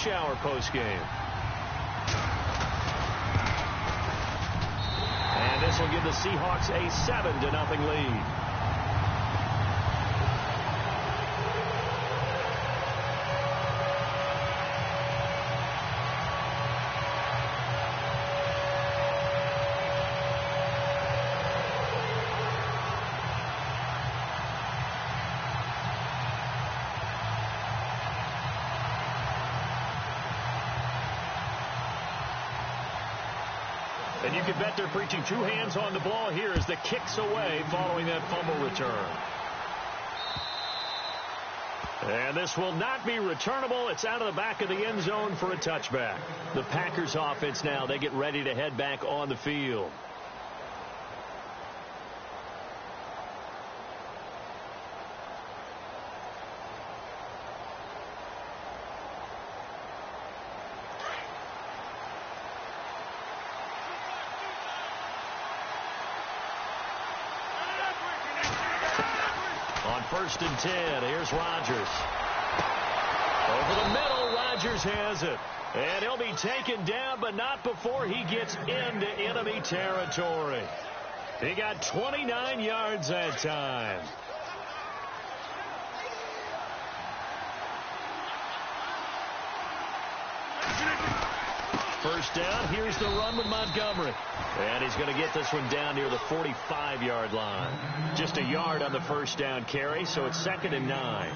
Rush Hour postgame. And this will give the Seahawks a 7-0 lead. And you can bet they're preaching two hands on the ball here as the kick's away following that fumble return. And this will not be returnable. It's out of the back of the end zone for a touchback. The Packers offense now, they get ready to head back on the field. On 1st and 10, here's Rodgers. Over the middle, Rodgers has it. And he'll be taken down, but not before he gets into enemy territory. He got 29 yards that time. First down, here's the run with Montgomery. And he's going to get this one down near the 45-yard line. Just a yard on the first down carry, so it's 2nd and 9.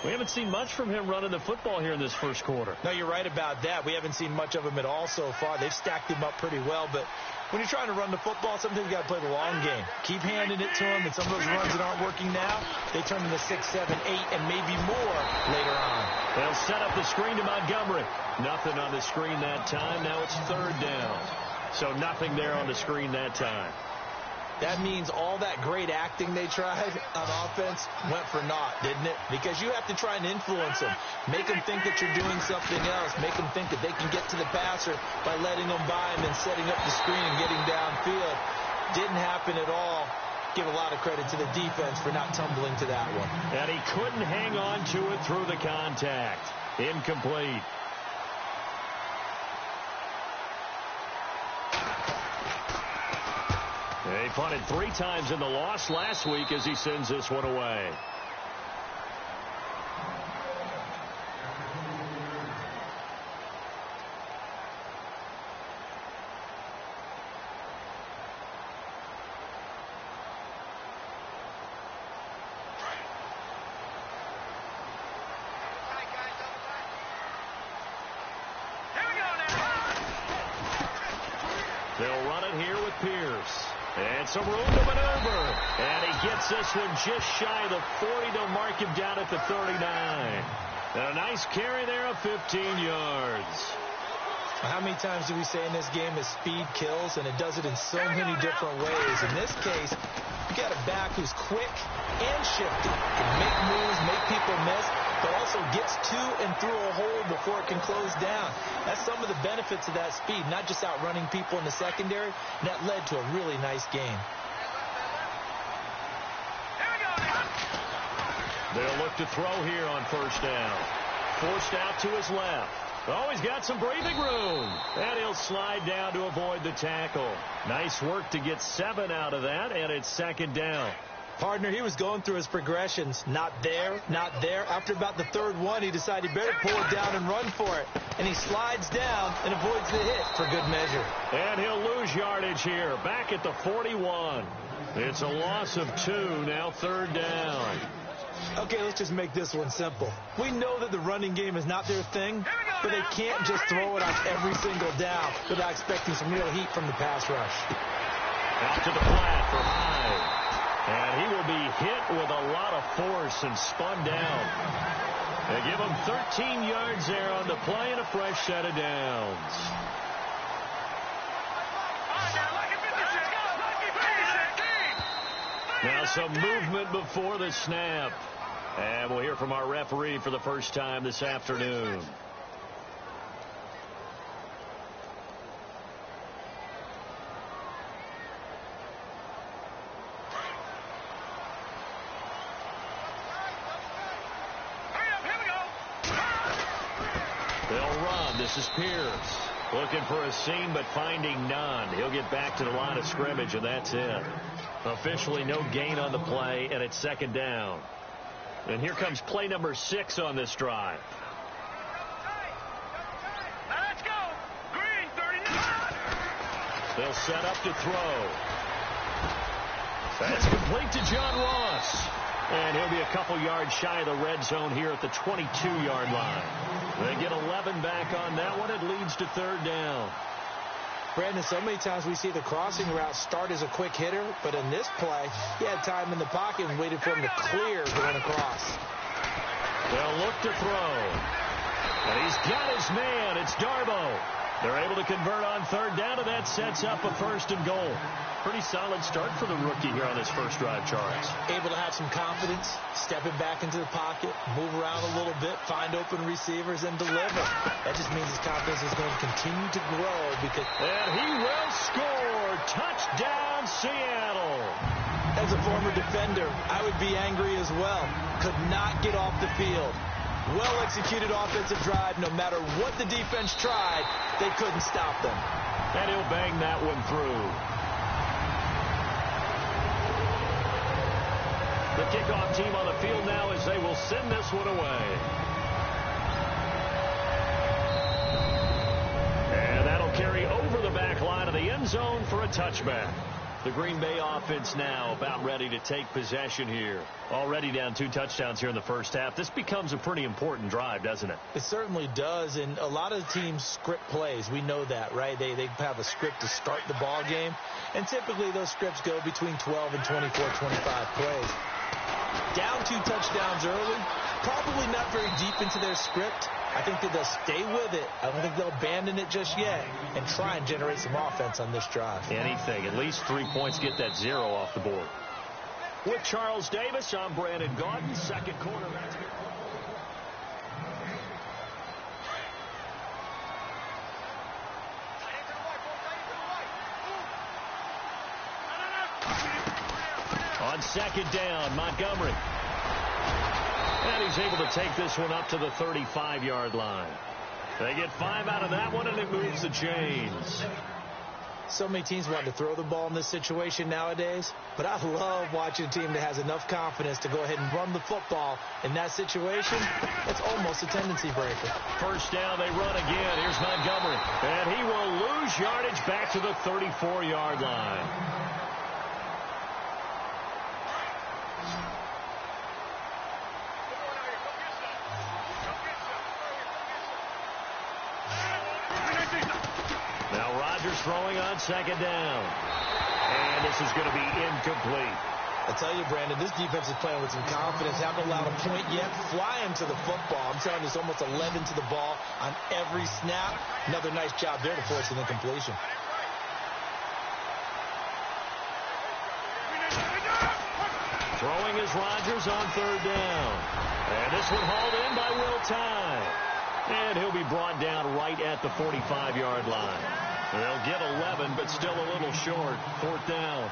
We haven't seen much from him running the football here in this first quarter. No, you're right about that. We haven't seen much of him at all so far. They've stacked him up pretty well, but when you're trying to run the football, sometimes you got to play the long game. Keep handing it to him, and some of those runs that aren't working now, they turn into 6, 7, 8, and maybe more later on. They'll set up the screen to Montgomery. Nothing on the screen that time. Now it's 3rd down. So nothing there on the screen that time. That means all that great acting they tried on offense went for naught, didn't it? Because you have to try and influence them. Make them think that you're doing something else. Make them think that they can get to the passer by letting them by him and setting up the screen and getting downfield. Didn't happen at all. Give a lot of credit to the defense for not tumbling to that one. And he couldn't hang on to it through the contact. Incomplete. They punted 3 times in the loss last week as he sends this one away. They'll run it here with Pierce. And some room to maneuver. And he gets this one just shy of the 40. They'll mark him down at the 39. And a nice carry there of 15 yards. How many times do we say in this game that speed kills, and it does it in so many different ways. In this case, you got a back who's quick and shifty. Can make moves, make people miss, but also gets to and through a hole before it can close down. That's some of the benefits of that speed, not just outrunning people in the secondary. And that led to a really nice game. They'll look to throw here on 1st down. Forced out to his left. Oh, he's got some breathing room. And he'll slide down to avoid the tackle. Nice work to get 7 out of that, and it's 2nd down. Partner, he was going through his progressions. Not there, not there. After about the 3rd one, he decided he better pull it down and run for it. And he slides down and avoids the hit for good measure. And he'll lose yardage here. Back at the 41. It's a loss of 2, now 3rd down. Okay, let's just make this one simple. We know that the running game is not their thing, but they can't just throw it on every single down without expecting some real heat from the pass rush. Out to the flat for Hyde. And he will be hit with a lot of force and spun down. They give him 13 yards there on the play and a fresh set of downs. Now some movement before the snap. And we'll hear from our referee for the first time this afternoon. They'll They'll run. This is Pierce. Looking for a seam, but finding none. He'll get back to the line of scrimmage, and that's it. Officially no gain on the play, and it's second down. And here comes play number 6 on this drive. Let's go. Green, 39. They'll set up to throw. That's complete to John Ross. And he'll be a couple yards shy of the red zone here at the 22-yard line. They get 11 back on that one. It leads to third down. Brandon, so many times we see the crossing route start as a quick hitter, but in this play, he had time in the pocket and waited for him to clear going across. They'll look to throw. And he's got his man. It's Darbo. They're able to convert on third down, and that sets up a first and goal. Pretty solid start for the rookie here on his first drive, Charles. Able to have some confidence, stepping back into the pocket, move around a little bit, find open receivers, and deliver. That just means his confidence is going to continue to grow because... And he will score. Touchdown, Seattle. As a former defender, I would be angry as well. Could not get off the field. Well-executed offensive drive. No matter what the defense tried, they couldn't stop them. And he'll bang that one through. The kickoff team on the field now as they will send this one away. And that'll carry over the back line of the end zone for a touchback. The Green Bay offense now about ready to take possession here. Already down 2 touchdowns here in the first half. This becomes a pretty important drive, doesn't it? It certainly does, and a lot of teams script plays. We know that, right? They have a script to start the ball game, and typically those scripts go between 12 and 24, 25 plays. Down 2 touchdowns early, probably not very deep into their script. I think that they'll stay with it. I don't think they'll abandon it just yet and try and generate some offense on this drive. Anything. At least 3 points, get that 0 off the board. With Charles Davis, I'm Brandon Gaudin. Second quarter. On second down, Montgomery. And he's able to take this one up to the 35-yard line. They get 5 out of that one, and it moves the chains. So many teams want to throw the ball in this situation nowadays, but I love watching a team that has enough confidence to go ahead and run the football. In that situation, it's almost a tendency breaker. First down, they run again. Here's Montgomery. And he will lose yardage back to the 34-yard line. Throwing on second down. And this is going to be incomplete. I tell you, Brandon, this defense is playing with some confidence. Haven't allowed a point yet. Fly him to the football. I'm telling you, it's almost 11 to the ball on every snap. Another nice job there to force an incompletion. Throwing is Rodgers on third down. And this one hauled in by Will Tye. And he'll be brought down right at the 45-yard line. They'll get 11, but still a little short. Fourth down.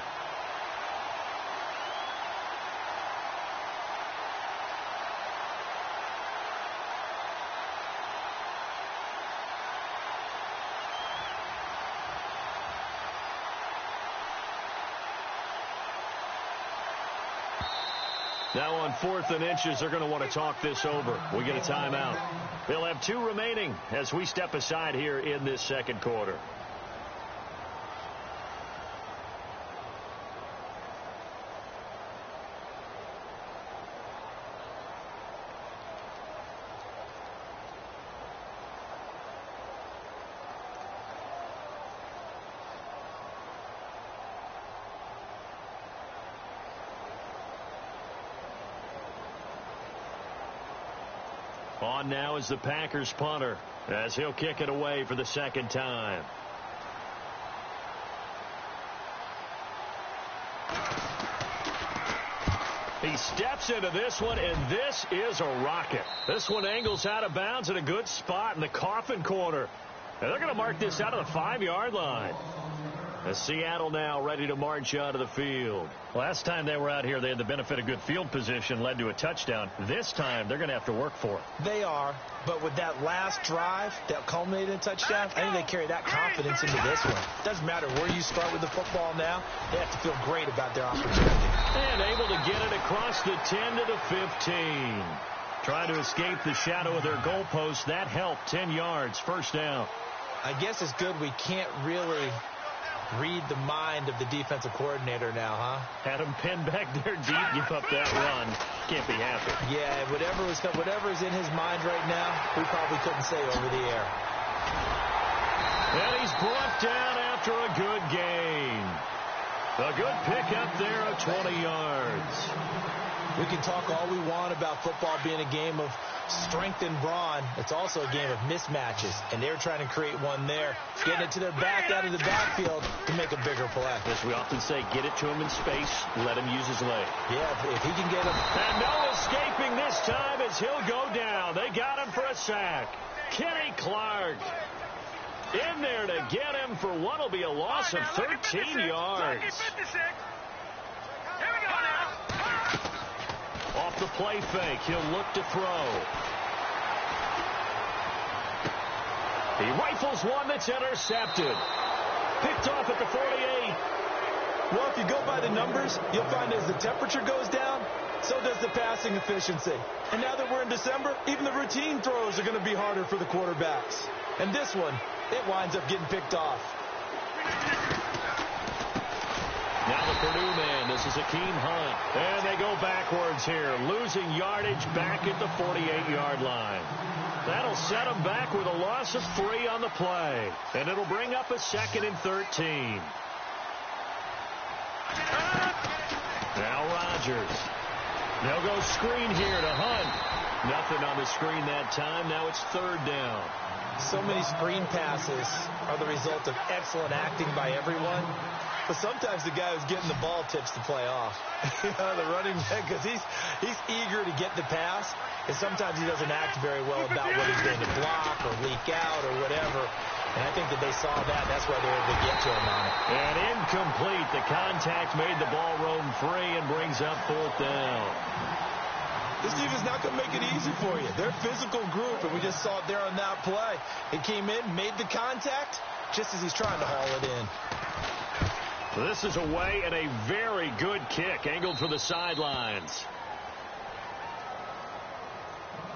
Now on 4th and inches, they're going to want to talk this over. We get a timeout. They'll have 2 remaining as we step aside here in this second quarter. On now is the Packers punter as he'll kick it away for the second time. He steps into this one, and this is a rocket. This one angles out of bounds in a good spot in the coffin corner. And they're going to mark this out of the 5-yard line. As Seattle now ready to march out of the field. Last time they were out here, they had the benefit of good field position, led to a touchdown. This time, they're going to have to work for it. They are, but with that last drive that culminated in a touchdown, I think they carry that confidence into this one. Doesn't matter where you start with the football now, they have to feel great about their opportunity. And able to get it across the 10 to the 15. Trying to escape the shadow of their goalpost. That helped. 10 yards, first down. I guess it's good we can't really read the mind of the defensive coordinator now, huh? Had him pinned back there deep, give up that run. Can't be happy. Yeah, whatever is in his mind right now, we probably couldn't say over the air. And he's brought down after a good gain. A good pickup there of 20 yards. We can talk all we want about football being a game of strength and brawn. It's also a game of mismatches, and they're trying to create one there, getting it to their back out of the backfield to make a bigger play. As we often say, get it to him in space, let him use his leg. Yeah, if he can get him. And no escaping this time as he'll go down. They got him for a sack. Kenny Clark in there to get him for what will be a loss of 13 yards. Off the play fake, he'll look to throw. He rifles one that's intercepted. Picked off at the 48. Well, if you go by the numbers, you'll find as the temperature goes down, so does the passing efficiency. And now that we're in December, even the routine throws are going to be harder for the quarterbacks. And this one, it winds up getting picked off. Now the Purdue man, this is Akeem Hunt. And they go backwards here, losing yardage back at the 48-yard line. That'll set them back with a loss of 3 on the play. And it'll bring up a 2nd and 13. Now Rodgers. They'll go screen here to Hunt. Nothing on the screen that time. Now it's 3rd down. So many screen passes are the result of excellent acting by everyone. But sometimes the guy who's getting the ball tips the play off. The running back, because he's eager to get the pass, and sometimes he doesn't act very well about what he's going to block or leak out or whatever. And I think that they saw that. That's why they were able to get to him on it. And incomplete. The contact made the ball roam free and brings up 4th down. This defense is not going to make it easy for you. They're a physical group, and we just saw it there on that play. He came in, made the contact, just as he's trying to haul it in. This is away and a very good kick, angled for the sidelines.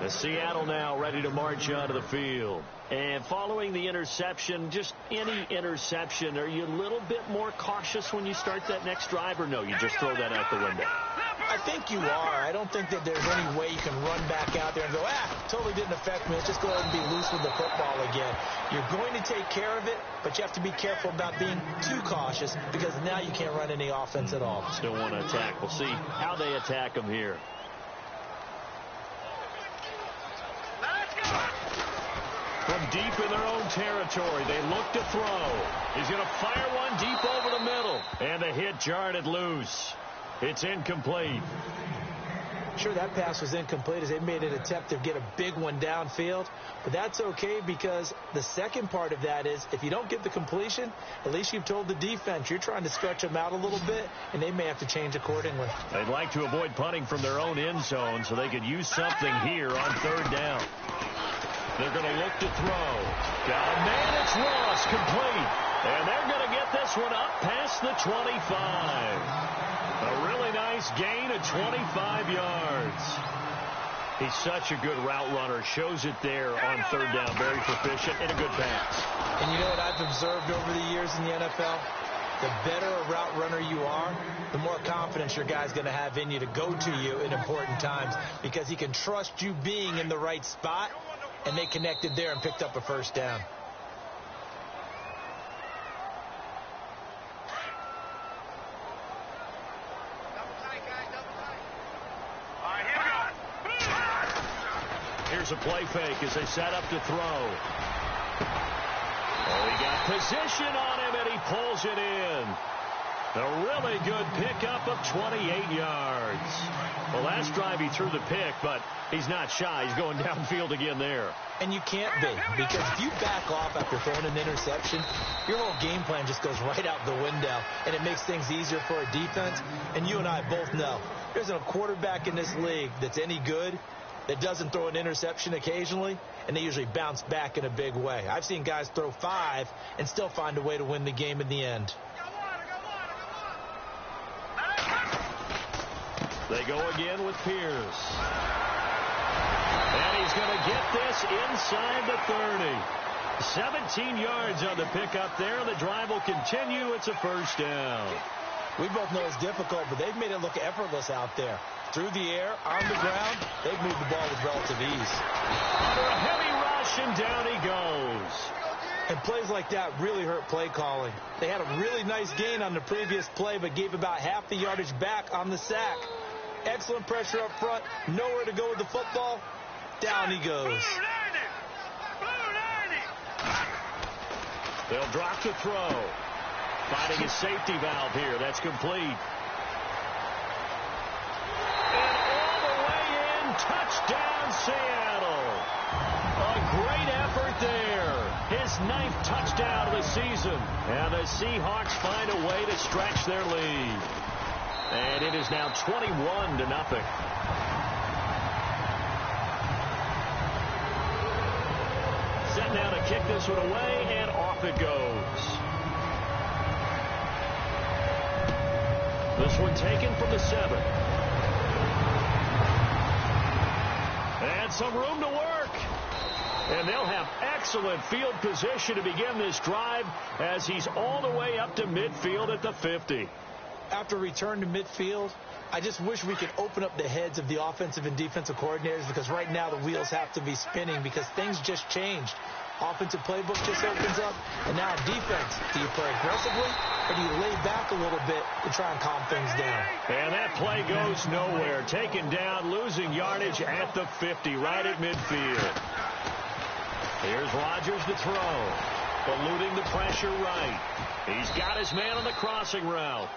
The Seattle now ready to march out of the field. And following the interception, just any interception, are you a little bit more cautious when you start that next drive, or no, you just throw that out the window? I think you are. I don't think that there's any way you can run back out there and go, totally didn't affect me. Let's just go ahead and be loose with the football again. You're going to take care of it, but you have to be careful about being too cautious because now you can't run any offense at all. Still want to attack. We'll see how they attack them here. From deep in their own territory, they look to throw. He's going to fire one deep over the middle. And the hit jarred it loose. It's incomplete. Sure, that pass was incomplete as they made an attempt to get a big one downfield. But that's okay because the second part of that is if you don't get the completion, at least you've told the defense you're trying to stretch them out a little bit, and they may have to change accordingly. They'd like to avoid punting from their own end zone so they could use something here on 3rd down. They're going to look to throw. Got a man, it's Ross, complete. And they're going to get this one up past the 25. A really nice gain of 25 yards. He's such a good route runner. Shows it there on 3rd down. Very proficient and a good pass. And you know what I've observed over the years in the NFL? The better a route runner you are, the more confidence your guy's going to have in you to go to you in important times because he can trust you being in the right spot, and they connected there and picked up a 1st down. Here's a play fake as they set up to throw. Oh, he got position on him, and he pulls it in. A really good pickup of 28 yards. Well, last drive he threw the pick, but he's not shy. He's going downfield again there. And you can't be, because if you back off after throwing an interception, your whole game plan just goes right out the window, and it makes things easier for a defense. And you and I both know there's a quarterback in this league that's any good that doesn't throw an interception occasionally, and they usually bounce back in a big way. I've seen guys throw 5 and still find a way to win the game in the end. They go again with Pierce. And he's going to get this inside the 30. 17 yards on the pickup there. The drive will continue. It's a first down. We both know it's difficult, but they've made it look effortless out there. Through the air, on the ground, they've moved the ball with relative ease. Under a heavy rush, and down he goes. And plays like that really hurt play calling. They had a really nice gain on the previous play, but gave about half the yardage back on the sack. Excellent pressure up front. Nowhere to go with the football. Down he goes. They'll drop to throw. Finding his safety valve here. That's complete. And all the way in. Touchdown, Seattle. A great effort there. His 9th touchdown of the season. And the Seahawks find a way to stretch their lead. And it is now 21-0. Set now to kick this one away, and off it goes. This one taken from the 7. And some room to work. And they'll have excellent field position to begin this drive as he's all the way up to midfield at the 50. After return to midfield, I just wish we could open up the heads of the offensive and defensive coordinators, because right now the wheels have to be spinning because things just changed. Offensive playbook just opens up, and now defense. Do you play aggressively, or do you lay back a little bit to try and calm things down? And that play goes nowhere. Taken down, losing yardage at the 50, right at midfield. Here's Rodgers to throw. Eluding the pressure right. He's got his man on the crossing route.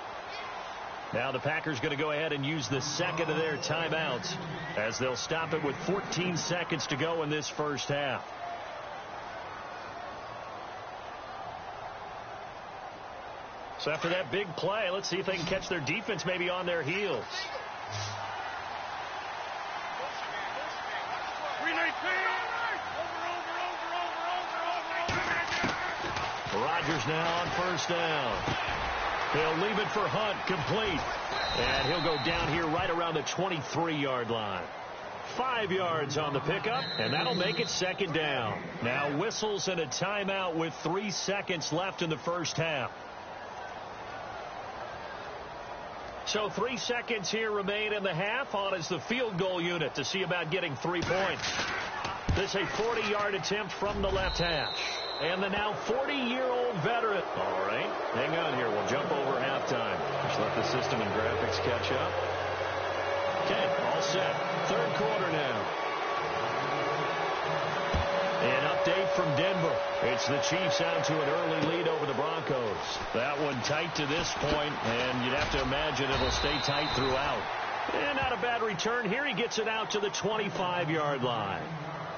Now the Packers going to go ahead and use the second of their timeouts as they'll stop it with 14 seconds to go in this first half. So after that big play, let's see if they can catch their defense maybe on their heels. Rodgers now on first down. He'll leave it for Hunt, complete. And he'll go down here right around the 23-yard line. 5 yards on the pickup, and that'll make it second down. Now whistles and a timeout with 3 seconds left in the first half. So 3 seconds here remain in the half. On is the field goal unit to see about getting 3 points. This a 40-yard attempt from the left hash. And the now 40-year-old veteran. All right, hang on here. We'll jump over halftime. Just let the system and graphics catch up. Okay, all set. Third quarter now. An update from Denver. It's the Chiefs out to an early lead over the Broncos. That one tight to this point, and you'd have to imagine it'll stay tight throughout. And not a bad return here. He gets it out to the 25-yard line.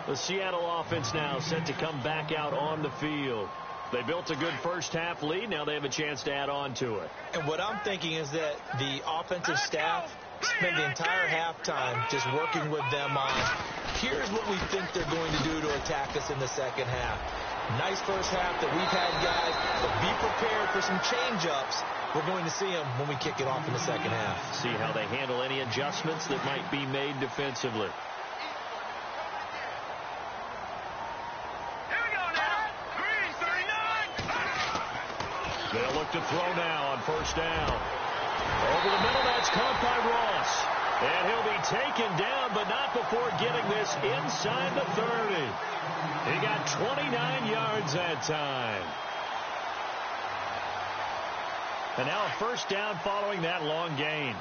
The Seattle offense now set to come back out on the field. They built a good first half lead. Now they have a chance to add on to it. And what I'm thinking is that the offensive staff spent the entire halftime just working with them on, here's what we think they're going to do to attack us in the second half. Nice first half that we've had, guys, but be prepared for some change-ups. We're going to see them when we kick it off in the second half. See how they handle any adjustments that might be made defensively. They'll look to throw now on first down. Over the middle, that's caught by Ross. And he'll be taken down, but not before getting this inside the 30. He got 29 yards that time. And now a first down following that long gain.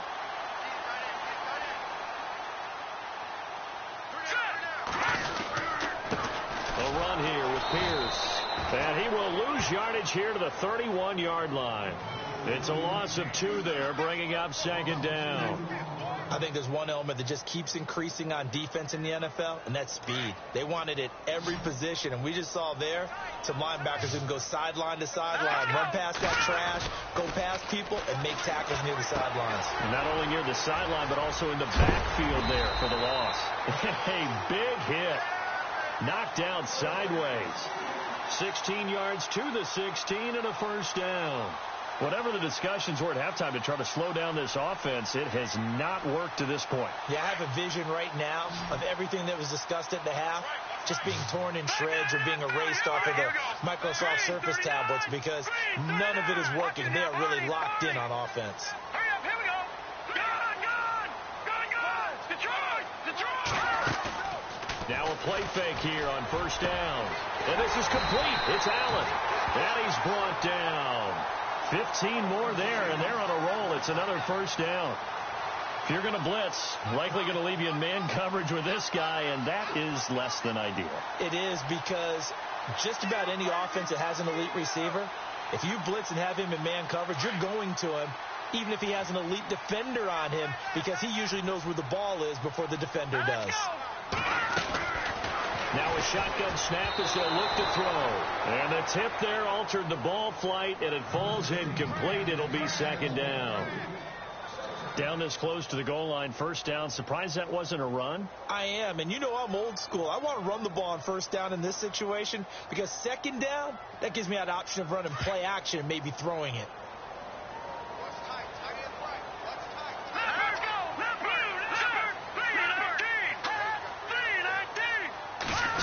A run here with Pierce. And he will lose yardage here to the 31-yard line. It's a loss of 2 there, bringing up second down. I think there's one element that just keeps increasing on defense in the NFL, and that's speed. They want it at every position, and we just saw there some linebackers who can go sideline to sideline, run past that trash, go past people, and make tackles near the sidelines. And not only near the sideline, but also in the backfield there for the loss. A big hit. Knocked down sideways. 16 yards to the 16 and a first down. Whatever the discussions were at halftime to try to slow down this offense, it has not worked to this point. Yeah, I have a vision right now of everything that was discussed at the half just being torn in shreds or being erased off of the Microsoft Surface tablets because none of it is working. They are really locked in on offense. Hurry up, here we go. Gone. Detroit. Now a play fake here on first down. And this is complete. It's Allen. And he's brought down. 15 more there, and they're on a roll. It's another first down. If you're going to blitz, likely going to leave you in man coverage with this guy, and that is less than ideal. It is because just about any offense that has an elite receiver, if you blitz and have him in man coverage, you're going to him, even if he has an elite defender on him, because he usually knows where the ball is before the defender does. Now a shotgun snap as they'll look to throw. And the tip there altered the ball flight, and it falls incomplete. It'll be second down. Down this close to the goal line, first down. Surprised that wasn't a run? I am, and you know I'm old school. I want to run the ball on first down in this situation because second down, that gives me that option of running play action and maybe throwing it.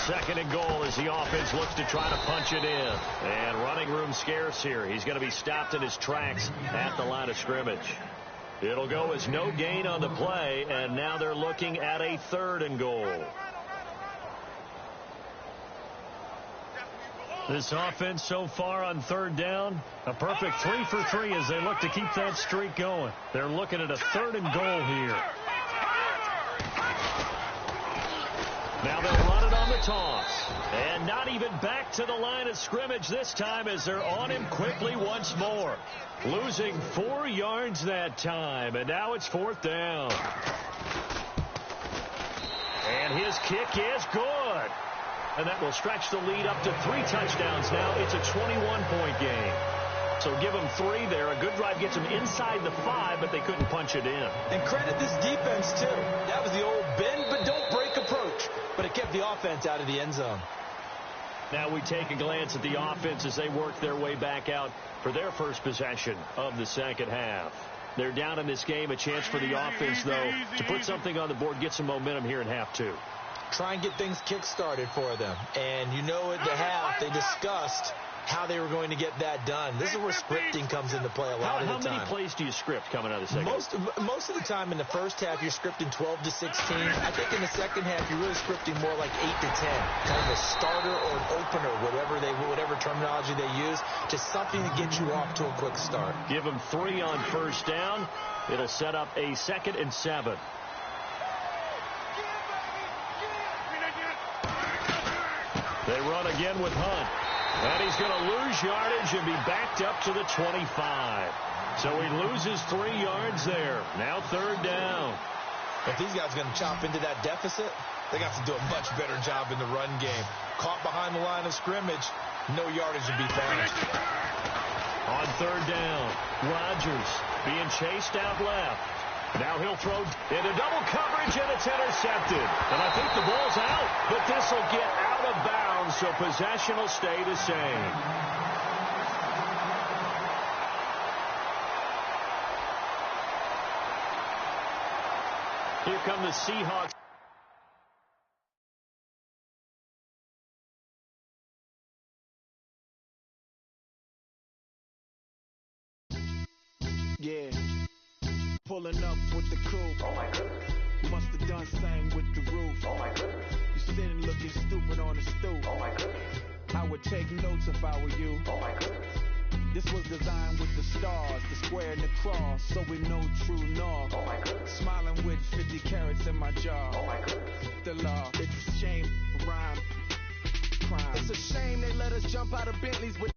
Second and goal as the offense looks to try to punch it in. And running room scarce here. He's going to be stopped in his tracks at the line of scrimmage. It'll go as no gain on the play, and now they're looking at a third and goal. This offense so far on third down, a perfect 3 for 3 as they look to keep that streak going. They're looking at a third and goal here. Now they'll run it on the toss. And not even back to the line of scrimmage this time as they're on him quickly once more. Losing 4 yards that time. And now it's fourth down. And his kick is good. And that will stretch the lead up to 3 touchdowns now. It's a 21-point game. So give them 3 there. A good drive gets them inside the 5, but they couldn't punch it in. And credit this defense, too. That was the old bend but don't break approach. But it kept the offense out of the end zone. Now we take a glance at the offense as they work their way back out for their first possession of the second half. They're down in this game. A chance for the offense, though, to put something on the board, get some momentum here in half 2. Try and get things kick-started for them. And you know at the half they discussed how they were going to get that done. This is where scripting comes into play a lot of the time. How many plays do you script coming out of the second half? Most of the time in the first half, you're scripting 12 to 16. I think in the second half, you're really scripting more like 8 to 10. Kind of a starter or an opener, whatever terminology they use. Just something to get you off to a quick start. Give them 3 on first down. It'll set up a 2nd and 7. They run again with Hunt. And he's going to lose yardage and be backed up to the 25. So he loses 3 yards there. Now third down. If these guys are going to chop into that deficit, they got to do a much better job in the run game. Caught behind the line of scrimmage, no yardage to be found. On third down, Rodgers being chased out left. Now he'll throw into double coverage, and it's intercepted. And I think the ball's out, but this will get out of bounds, so possession will stay the same. Here come the Seahawks. Yeah. Pulling up with the crew. Oh my goodness. Must have done same with the roof. Oh my goodness. You sitting looking stupid on the stoop. Oh my goodness. I would take notes if I were you. Oh my goodness. This was designed with the stars, the square and the cross, so we know true north. Oh my goodness. Smiling with 50 carats in my jaw. Oh my goodness. The law, it's a shame, rhyme, crime. It's a shame they let us jump out of Bentleys with